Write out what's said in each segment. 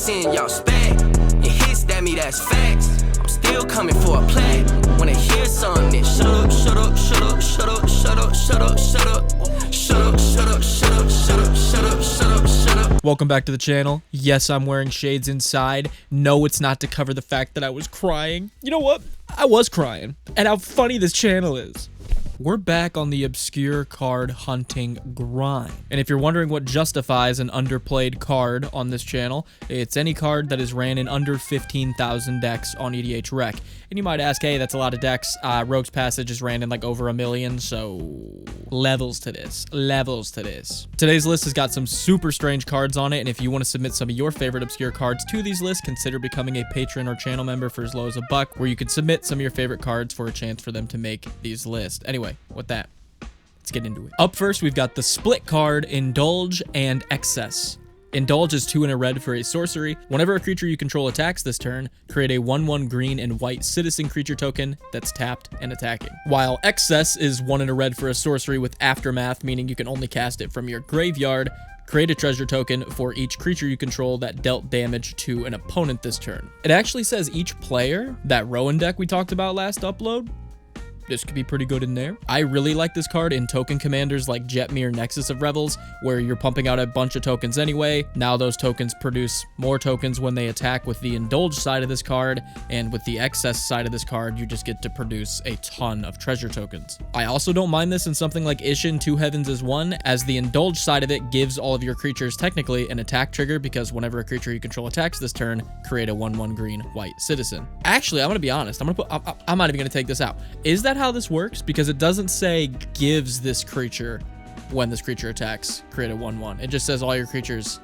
send y'all spec. And hits that me, that's facts. I'm still coming for a play. When I hear something, then shut up, shut up, shut up, shut up, shut up, shut up, shut up, shut up, shut up, shut up, shut up, shut up, shut up, shut up. Welcome back to the channel. Yes, I'm wearing shades inside. No, it's not to cover the fact that I was crying. You know what? I was crying. And how funny this channel is. We're back on the obscure card hunting grind. And if you're wondering what justifies an underplayed card on this channel, it's any card that is ran in under 15,000 decks on EDH Rec. And you might ask, hey, that's a lot of decks. Rogue's Passage is ran in like over 1 million, so levels to this, levels to this. Today's list has got some super strange cards on it, and if you want to submit some of your favorite obscure cards to these lists, consider becoming a patron or channel member for as low as $1, where you can submit some of your favorite cards for a chance for them to make these lists. Anyway, with that, let's get into it. Up first, we've got the split card, Indulge and Excess. Indulge is 2 and a red for a sorcery. Whenever a creature you control attacks this turn, create a 1/1 green and white citizen creature token that's tapped and attacking. While Excess is 1 and a red for a sorcery with Aftermath, meaning you can only cast it from your graveyard. Create a treasure token for each creature you control that dealt damage to an opponent this turn. It actually says each player, that Rowan deck we talked about last upload, this could be pretty good in there. I really like this card in token commanders like Jetmir Nexus of Revels, where you're pumping out a bunch of tokens anyway. Now those tokens produce more tokens when they attack with the Indulge side of this card, and with the Excess side of this card, you just get to produce a ton of treasure tokens. I also don't mind this in something like Ishin 2 Heavens is 1, as the Indulge side of it gives all of your creatures technically an attack trigger, because whenever a creature you control attacks this turn, create a 1/1 green white citizen. Actually, I'm gonna be honest. I'm not even gonna take this out. Is that how this works? Because it doesn't say gives this creature when this creature attacks create a 1/1. It just says all your creatures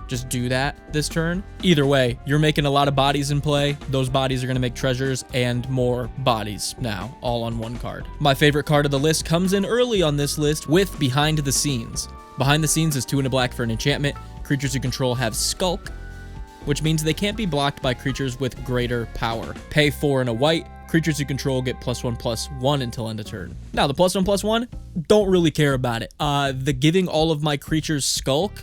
just do that this turn. Either way, you're making a lot of bodies in play. Those bodies are going to make treasures and more bodies now, all on one card. My favorite card of the list comes in early on this list with Behind the Scenes. Behind the Scenes is 2 and a black for an enchantment. Creatures you control have Skulk, which means they can't be blocked by creatures with greater power. Pay 4 and a white. Creatures you control get +1/+1 until end of turn. Now, the +1/+1, don't really care about it. The giving all of my creatures Skulk,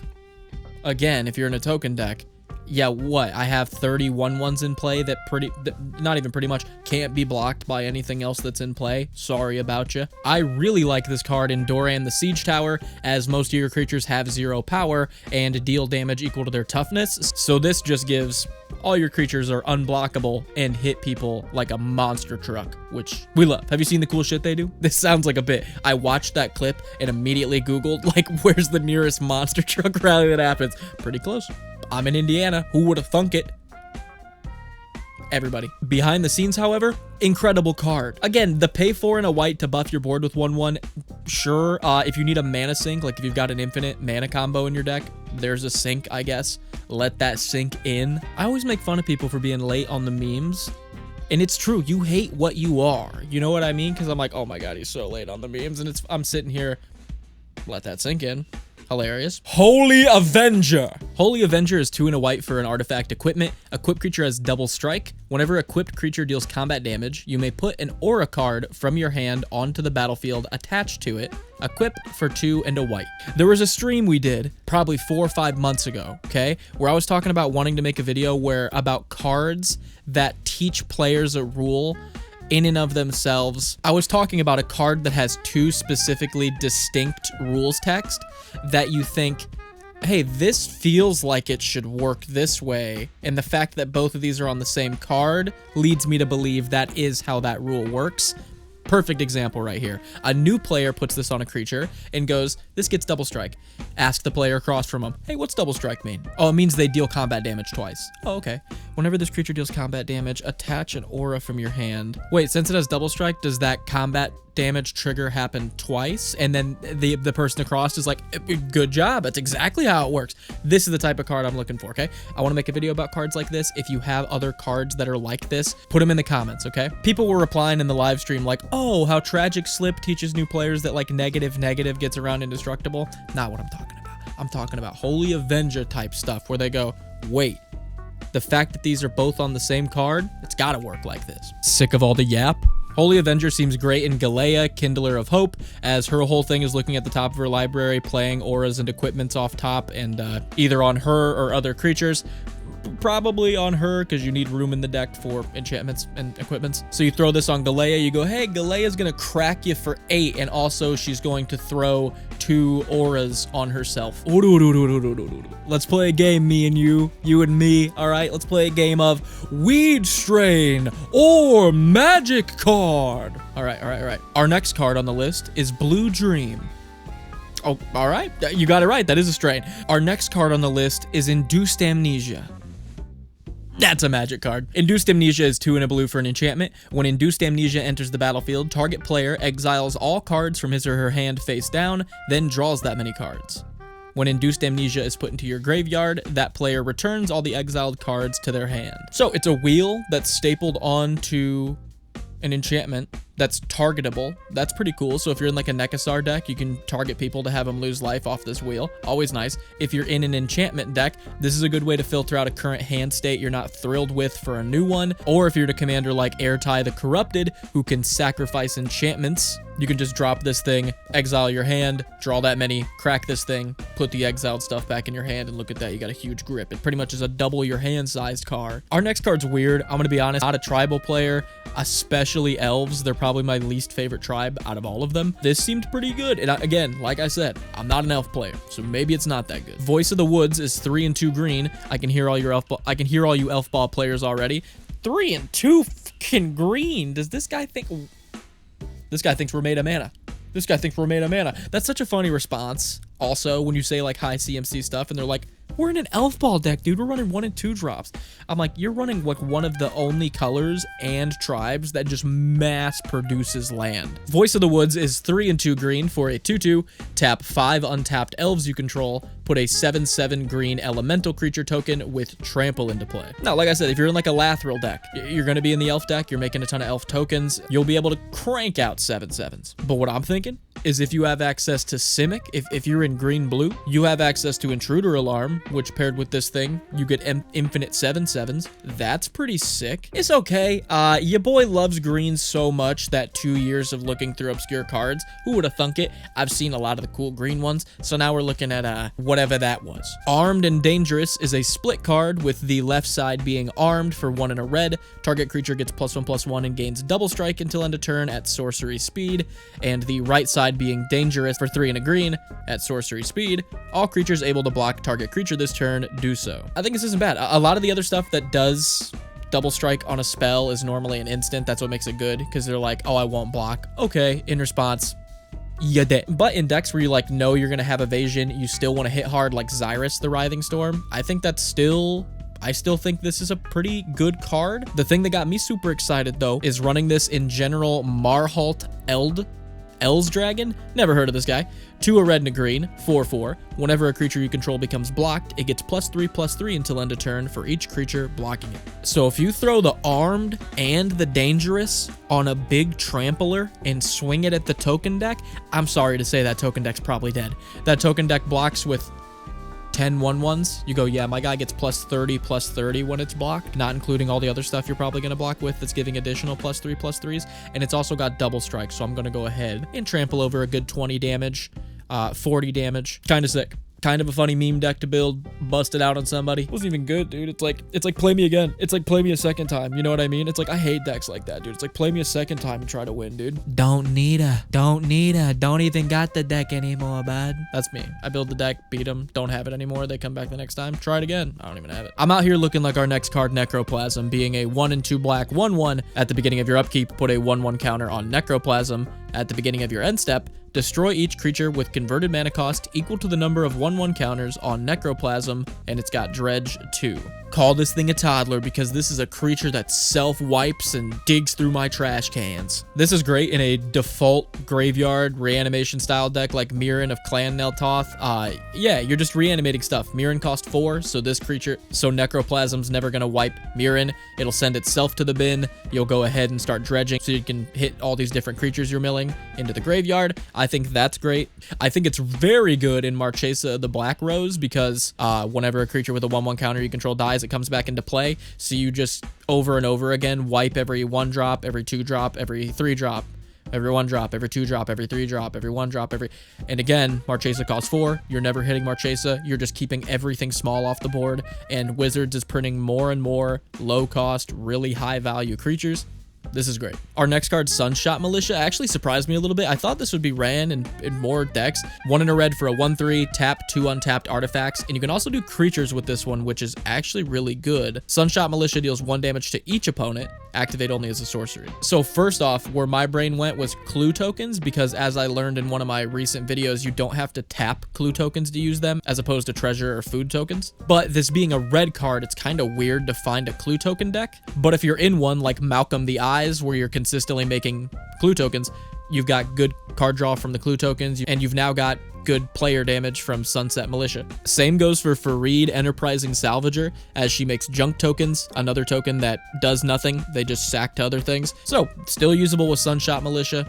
again, if you're in a token deck, yeah, what? I have 30 1/1s in play that not even pretty much, can't be blocked by anything else that's in play. Sorry about you. I really like this card in Doran the Siege Tower, as most of your creatures have 0 power and deal damage equal to their toughness. So this just gives all your creatures are unblockable and hit people like a monster truck, which we love. Have you seen the cool shit they do? This sounds like a bit. I watched that clip and immediately Googled, like, where's the nearest monster truck rally that happens? Pretty close. I'm in Indiana. Who would have thunk it? Everybody. Behind the Scenes, however, incredible card. Again, the pay 4 and a white to buff your board with 1/1, sure. If you need a mana sink, like if you've got an infinite mana combo in your deck, there's a sink, I guess. Let that sink in. I always make fun of people for being late on the memes. And it's true, you hate what you are. You know what I mean? Because I'm like, oh my god, he's so late on the memes. And I'm sitting here, let that sink in. Hilarious. Holy Avenger. Holy Avenger is 2 and a white for an artifact equipment. Equipped creature has double strike. Whenever equipped creature deals combat damage, you may put an aura card from your hand onto the battlefield attached to it. Equip for 2 and a white. There was a stream we did probably 4 or 5 months ago, okay, where I was talking about wanting to make a video about cards that teach players a rule in and of themselves. I was talking about a card that has 2 specifically distinct rules text that you think, hey, this feels like it should work this way. And the fact that both of these are on the same card leads me to believe that is how that rule works. Perfect example right here. A new player puts this on a creature and goes, this gets double strike. Ask the player across from him, hey, what's double strike mean? Oh, it means they deal combat damage twice. Oh, okay. Whenever this creature deals combat damage, attach an aura from your hand. Wait, since it has double strike, does that combat damage trigger happen twice? And then the person across is like, good job, that's exactly how it works. This is the type of card I'm looking for, okay? I want to make a video about cards like this. If you have other cards that are like this, put them in the comments, okay? People were replying in the live stream like, oh, how Tragic Slip teaches new players that like negative gets around indestructible. Not what I'm talking about. I'm talking about Holy Avenger type stuff where they go, wait, the fact that these are both on the same card, it's gotta work like this. Sick of all the yap? Holy Avenger seems great in Galea, Kindler of Hope, as her whole thing is looking at the top of her library, playing auras and equipments off top, and either on her or other creatures. probably on her because you need room in the deck for enchantments and equipments. So you throw this on Galea. You go, hey, Galea's going to crack you for 8. And also she's going to throw 2 auras on herself. Let's play a game, me and you and me. All right, let's play a game of Weed Strain or Magic Card. All right. Our next card on the list is Blue Dream. Oh, all right. You got it right. That is a strain. Our next card on the list is Induced Amnesia. That's a magic card. Induced Amnesia is 2 and a blue for an enchantment. When Induced Amnesia enters the battlefield, target player exiles all cards from his or her hand face down, then draws that many cards. When Induced Amnesia is put into your graveyard, that player returns all the exiled cards to their hand. So it's a wheel that's stapled onto an enchantment that's targetable. That's pretty cool. So if you're in like a Nekasar deck, you can target people to have them lose life off this wheel. Always nice. If you're in an enchantment deck, this is a good way to filter out a current hand state you're not thrilled with for a new one. Or if you're a commander like Airtie the Corrupted, who can sacrifice enchantments, you can just drop this thing, exile your hand, draw that many, crack this thing, put the exiled stuff back in your hand, and look at that, you got a huge grip. It pretty much is a double your hand-sized card. Our next card's weird. I'm gonna be honest, not a tribal player, especially elves. They're probably my least favorite tribe out of all of them. This seemed pretty good. And again, like I said, I'm not an elf player, so maybe it's not that good. Voice of the Woods is 3 and 2 green. I can hear all you elf ball players already. 3 and 2 fucking green. Does this guy think? This guy thinks we're made of mana. This guy thinks we're made of mana. That's such a funny response. Also, when you say like high CMC stuff and they're like, we're in an elf ball deck, dude. We're running 1 and 2 drops. I'm like, you're running like one of the only colors and tribes that just mass produces land. Voice of the Woods is 3 and 2 green for a 2/2. Tap 5 untapped elves you control. Put a 7/7 green elemental creature token with trample into play. Now, like I said, if you're in like a Lathril deck, you're going to be in the elf deck. You're making a ton of elf tokens. You'll be able to crank out 7/7s. But what I'm thinking is if you have access to Simic, if you're in green-blue, you have access to Intruder Alarm, which paired with this thing, you get infinite 7/7s. That's pretty sick. It's okay. Your boy loves green so much that 2 years of looking through obscure cards, who would have thunk it? I've seen a lot of the cool green ones, so now we're looking at whatever that was. Armed and Dangerous is a split card with the left side being armed for 1 and a red. Target creature gets +1/+1 and gains double strike until end of turn at sorcery speed, and the right side being Dangerous for 3 and a green at sorcery speed. All creatures able to block target creature this turn do so. I think this isn't bad. A lot of the other stuff that does double strike on a spell is normally an instant. That's what makes it good, because they're like, oh, I won't block. Okay, in response, you dead. But in decks where you like know you're gonna have evasion, you still want to hit hard like Xyrus the Writhing Storm, I still think this is a pretty good card. The thing that got me super excited though is running this in general Marhalt El's Dragon. Never heard of this guy. 2 a red and a green, 4/4. Whenever a creature you control becomes blocked, it gets +3/+3 until end of turn for each creature blocking it. So if you throw the Armed and the Dangerous on a big trampler and swing it at the token deck, I'm sorry to say that token deck's probably dead. That token deck blocks with 10 1/1s. You go, yeah, my guy gets +30/+30 when it's blocked, not including all the other stuff you're probably going to block with that's giving additional +3/+3s. And it's also got double strike, so I'm going to go ahead and trample over a good 20 damage, 40 damage. Kind of sick. Kind of a funny meme deck to build, bust it out on somebody. It wasn't even good, dude. It's like play me again. It's like play me a second time. You know what I mean? It's like I hate decks like that, dude. It's like play me a second time and try to win, dude. Don't even got the deck anymore, bud. That's me. I build the deck, beat them, don't have it anymore. They come back the next time, try it again. I don't even have it. I'm out here looking like our next card, Necroplasm, being a 1 and 2 black 1/1. At the beginning of your upkeep, put a 1/1 counter on Necroplasm. At the beginning of your end step, destroy each creature with converted mana cost equal to the number of 1/1 counters on Necroplasm, and it's got Dredge 2. Call this thing a toddler because this is a creature that self-wipes and digs through my trash cans. This is great in a default graveyard reanimation style deck like Mirren of Clan Neltoth. Yeah, you're just reanimating stuff. Mirren cost 4, so Necroplasm's never gonna wipe Mirren. It'll send itself to the bin. You'll go ahead and start dredging so you can hit all these different creatures you're milling into the graveyard. I think that's great. I think it's very good in Marchesa the Black Rose because whenever a creature with a 1/1 counter you control dies, it comes back into play. So you just over and over again wipe every 1 drop, every 2 drop, every 3 drop Every 1 drop, every 2 drop, every 3 drop, every 1 drop, and again, Marchesa costs 4. You're never hitting Marchesa. You're just keeping everything small off the board, and Wizards is printing more and more low cost, really high value creatures. This is great. Our next card, Sunshot Militia, actually surprised me a little bit. I thought this would be ran in more decks. 1 in a red for a 1/3, tap 2 untapped artifacts, and you can also do creatures with this one, which is actually really good. Sunshot Militia deals 1 damage to each opponent, activate only as a sorcery. So first off, where my brain went was clue tokens, because as I learned in one of my recent videos, you don't have to tap clue tokens to use them, as opposed to treasure or food tokens. But this being a red card, it's kind of weird to find a clue token deck. But if you're in one like Malcolm the Eyes, where you're consistently making clue tokens, you've got good card draw from the clue tokens, and you've now got good player damage from Sunset Militia. Same goes for Fareed Enterprising Salvager, as she makes junk tokens, another token that does nothing, they just sack to other things. So still usable with Sunshot Militia,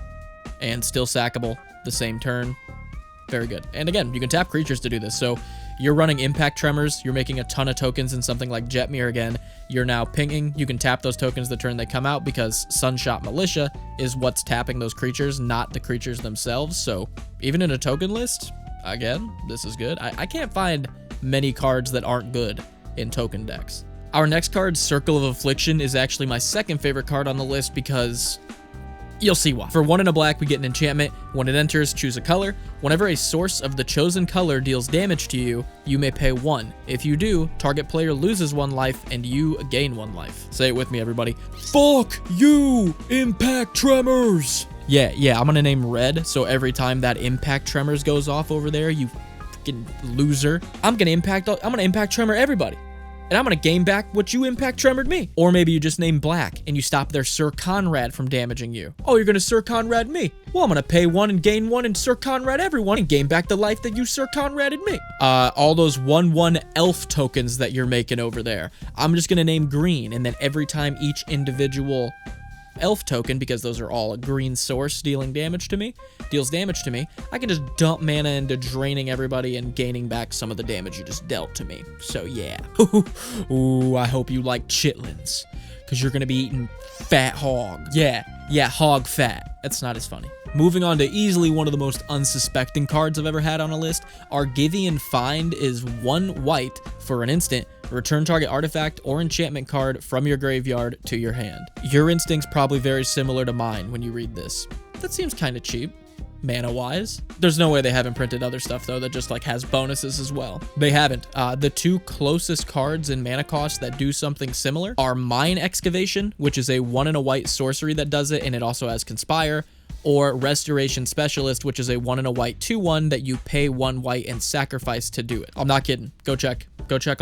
and still sackable the same turn. Very good. And again, you can tap creatures to do this. So you're running Impact Tremors, you're making a ton of tokens in something like Jetmir again, you're now pinging, you can tap those tokens the turn they come out, because Sunshot Militia is what's tapping those creatures, not the creatures themselves. So even in a token list, again, this is good. I can't find many cards that aren't good in token decks. Our next card, Circle of Affliction, is actually my second favorite card on the list, because you'll see why. For 1 in a black, we get an enchantment. When it enters, choose a color. Whenever a source of the chosen color deals damage to you, you may pay 1. If you do, target player loses 1 life and you gain 1 life. Say it with me, everybody. Fuck you, Impact Tremors! Yeah, I'm gonna name red, so every time that Impact Tremors goes off over there, you fucking loser, I'm gonna Impact Tremor everybody. And I'm gonna gain back what you Impact Tremored me. Or maybe you just name black and you stop their Sir Conrad from damaging you. Oh, you're gonna Sir Conrad me. Well, I'm gonna pay 1 and gain 1 and Sir Conrad everyone and gain back the life that you Sir Conraded me. All those 1/1 elf tokens that you're making over there, I'm just gonna name green, and then every time each individual elf token, because those are all a green source deals damage to me, I can just dump mana into draining everybody and gaining back some of the damage you just dealt to me. So yeah. Ooh, I hope you like chitlins, because you're gonna be eating fat hog. Yeah, hog fat. That's not as funny. Moving on to easily one of the most unsuspecting cards I've ever had on a list, Argivian Find is 1 white for an instant. Return target artifact or enchantment card from your graveyard to your hand. Your instinct's probably very similar to mine when you read this. That seems kind of cheap, mana-wise. There's no way they haven't printed other stuff, though, that just, like, has bonuses as well. They haven't. The 2 closest cards in mana cost that do something similar are Mine Excavation, which is a 1 in a white sorcery that does it, and it also has Conspire, or Restoration Specialist, which is a 1 in a white 2/1 that you pay 1 white and sacrifice to do it. I'm not kidding. Go check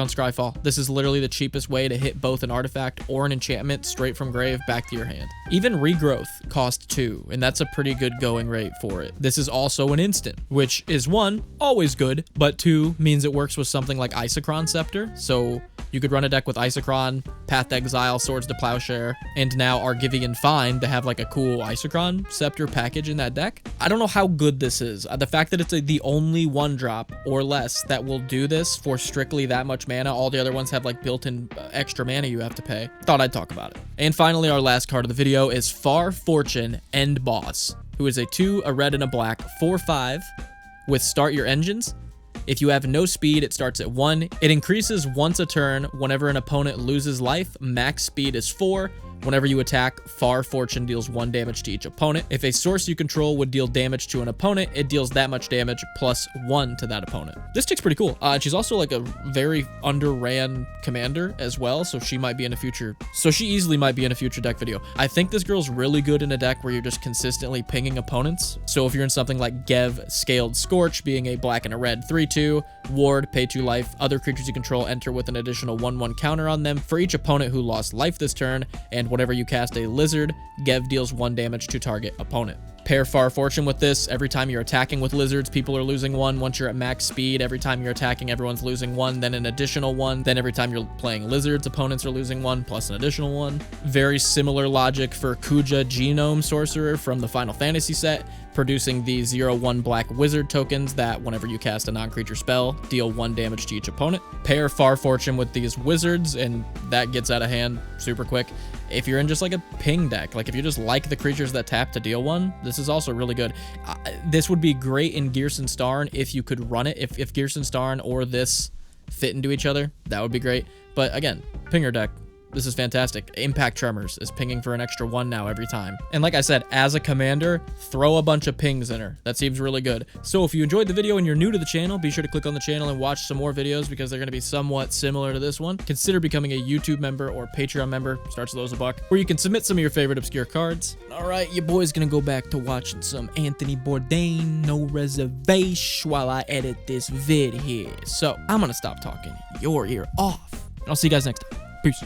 on Scryfall. This is literally the cheapest way to hit both an artifact or an enchantment straight from grave back to your hand. Even Regrowth costs 2, and that's a pretty good going rate for it. This is also an instant, which is 1, always good, but 2 means it works with something like Isochron Scepter, so you could run a deck with Isochron, Path to Exile, Swords to Plowshare, and now Argivian Find to have like a cool Isochron Scepter package in that deck. I don't know how good this is. The fact that it's the only 1 drop or less that will do this for strictly that much mana, all the other ones have like built-in extra mana you have to pay. Thought I'd talk about it. And finally, our last card of the video is Far Fortune End Boss, who is a 2, a red, and a black 4/5 with Start Your Engines. If you have no speed, it starts at 1. It increases once a turn whenever an opponent loses life. Max speed is 4. Whenever you attack, Far Fortune deals 1 damage to each opponent. If a source you control would deal damage to an opponent, it deals that much damage plus 1 to that opponent. This chick's pretty cool. She's also like a very underran commander as well, so she might be in a future. So she easily might be in a future deck video. I think this girl's really good in a deck where you're just consistently pinging opponents. So if you're in something like Gev Scaled Scorch, being a black and a red 3/2, ward, pay 2 life, other creatures you control enter with an additional 1/1 counter on them for each opponent who lost life this turn, and whenever you cast a lizard, Gev deals 1 damage to target opponent. Pair Far Fortune with this. Every time you're attacking with lizards, people are losing 1. Once you're at max speed, every time you're attacking, everyone's losing 1, then an additional 1. Then every time you're playing lizards, opponents are losing 1, plus an additional 1. Very similar logic for Kuja Genome Sorcerer from the Final Fantasy set, producing the 0/1 black wizard tokens that whenever you cast a non-creature spell, deal 1 damage to each opponent. Pair Far Fortune with these wizards, and that gets out of hand super quick. if you're in just like a ping deck, like if you just like the creatures that tap to deal 1, this is also really good. This would be great in Gearson Starn if you could run it. If Gearson Starn or this fit into each other, that would be great. But again, pinger deck. This is fantastic. Impact Tremors is pinging for an extra 1 now every time. And like I said, as a commander, throw a bunch of pings in her. That seems really good. So if you enjoyed the video and you're new to the channel, be sure to click on the channel and watch some more videos because they're going to be somewhat similar to this one. Consider becoming a YouTube member or Patreon member. Starts with those $1, where you can submit some of your favorite obscure cards. All right, your boy's going to go back to watching some Anthony Bourdain, No Reservation, while I edit this vid here. So I'm going to stop talking your ear off. And I'll see you guys next time. Peace.